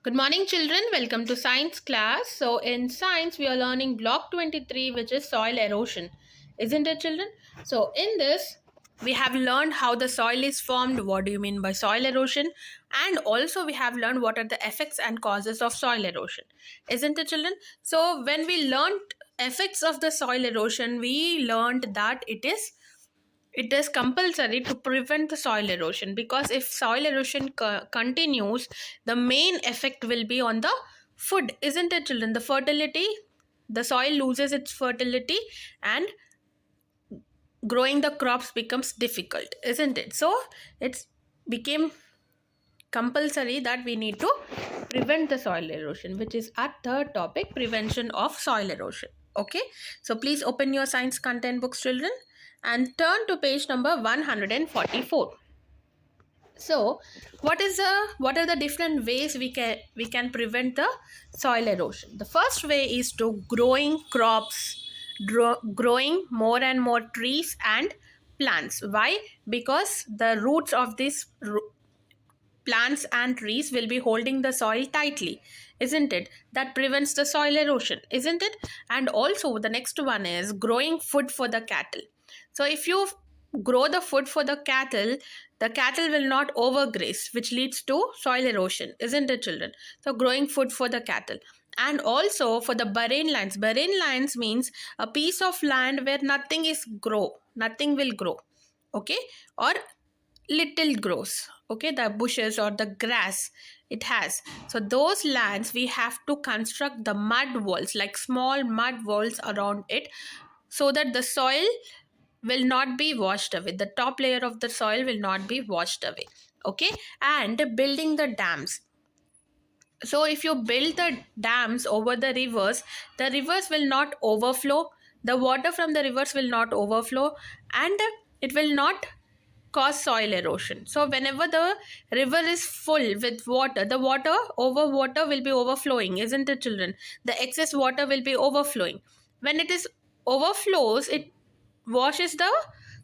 Good morning, children. Welcome to science class. So, in science, we are learning block 23, which is soil erosion. Isn't it, children? So, in this, we have learned how the soil is formed. What do you mean by soil erosion? And also, we have learned what are the effects and causes of soil erosion. Isn't it, children? So, when we learned effects of the soil erosion, we learned that it is compulsory to prevent the soil erosion, because if soil erosion continues, the main effect will be on the food, isn't it, children? The fertility, the soil loses its fertility, and growing the crops becomes difficult, isn't it? So it's became compulsory that we need to prevent the soil erosion, which is our third topic, prevention of soil erosion. Okay, so please open your science content books, children, and turn to page number 144. So what are the different ways we can prevent the soil erosion? The first way is to growing crops, growing more and more trees and plants. Why? Because the roots of these plants and trees will be holding the soil tightly, isn't it? That prevents the soil erosion, isn't it? And also the next one is growing food for the cattle. So if you grow the food for the cattle will not overgraze, which leads to soil erosion, isn't it, children? So growing food for the cattle. And also for the barren lands. Barren lands means a piece of land where nothing will grow. Okay? Or little grows. Okay, the bushes or the grass it has. So those lands we have to construct the mud walls, like small mud walls around it, so that the soil will not be washed away, the top layer of the soil will not be washed away. Okay, and building the dams. So if you build the dams over the rivers will not overflow, the water from the rivers will not overflow, and it will not cause soil erosion. So whenever the river is full with water, the water will be overflowing, isn't it, children? The excess water will be overflowing. When it is overflows, it washes the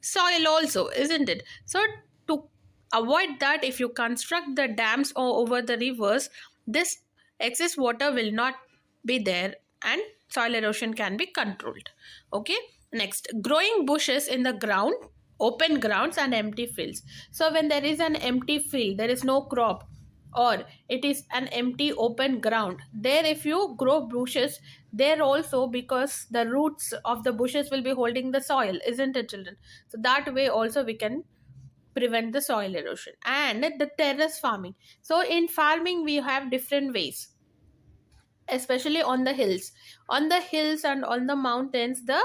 soil also, isn't it? So to avoid that, if you construct the dams over the rivers, this excess water will not be there, and soil erosion can be controlled. Okay, next, growing bushes in the ground, open grounds and empty fields. So when there is an empty field, there is no crop, or it is an empty open ground, there if you grow bushes there also, because the roots of the bushes will be holding the soil, isn't it, children? So that way also we can prevent the soil erosion. And the terrace farming. So in farming we have different ways, especially on the hills and on the mountains. The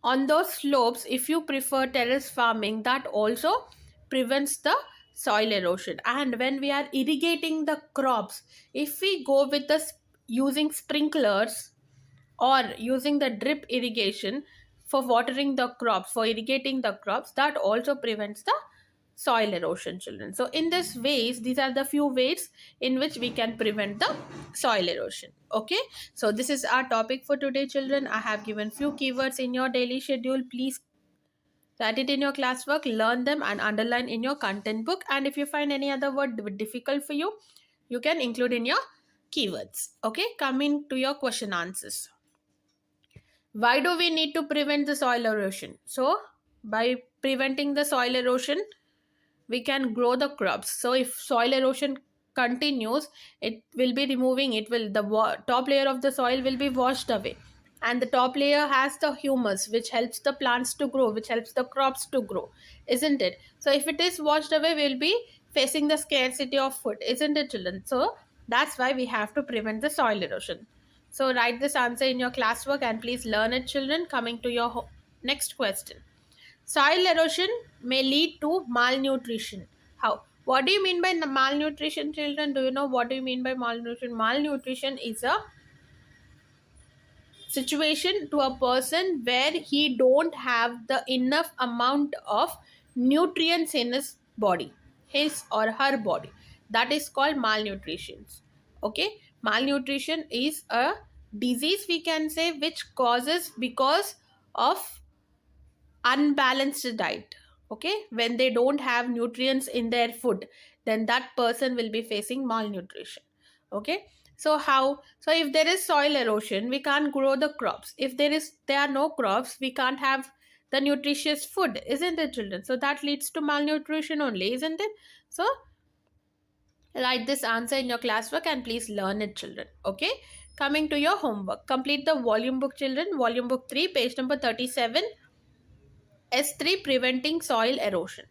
On those slopes, if you prefer terrace farming, that also prevents the soil erosion. And when we are irrigating the crops, if we go with using sprinklers or using the drip irrigation for watering the crops, for irrigating the crops, that also prevents the soil erosion, children. So in this ways, these are the few ways in which we can prevent the soil erosion. Okay, so this is our topic for today, children. I have given few keywords in your daily schedule. Please write it in your classwork, learn them and underline in your content book. And if you find any other word difficult for you, you can include in your keywords. Okay, coming to your question answers. Why do we need to prevent the soil erosion? So by preventing the soil erosion, we can grow the crops. So if soil erosion continues, it will be removing, it will the top layer of the soil will be washed away, and the top layer has the humus, which helps the plants to grow, which helps the crops to grow, isn't it? So if it is washed away, we'll be facing the scarcity of food, isn't it, children? So that's why we have to prevent the soil erosion. So write this answer in your classwork and please learn it, children. Coming to your next question. Soil erosion may lead to malnutrition. How? What do you mean by malnutrition, children? Do you know what do you mean by malnutrition? Malnutrition is a situation to a person where he don't have the enough amount of nutrients in his body, his or her body. That is called malnutrition. Okay, malnutrition is a disease, we can say, which causes because of unbalanced diet. Okay, when they don't have nutrients in their food, then that person will be facing malnutrition. Okay, so how? So if there is soil erosion, we can't grow the crops. If there are no crops, we can't have the nutritious food, isn't it, children? So that leads to malnutrition only, isn't it? So write this answer in your classwork and please learn it, children. Okay, coming to your homework, complete the volume book, children. Volume book 3, page number 37, S3, preventing soil erosion.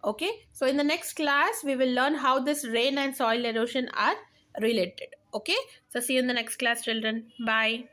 Okay, so in the next class we will learn how this rain and soil erosion are related. Okay, so see you in the next class, children. Bye.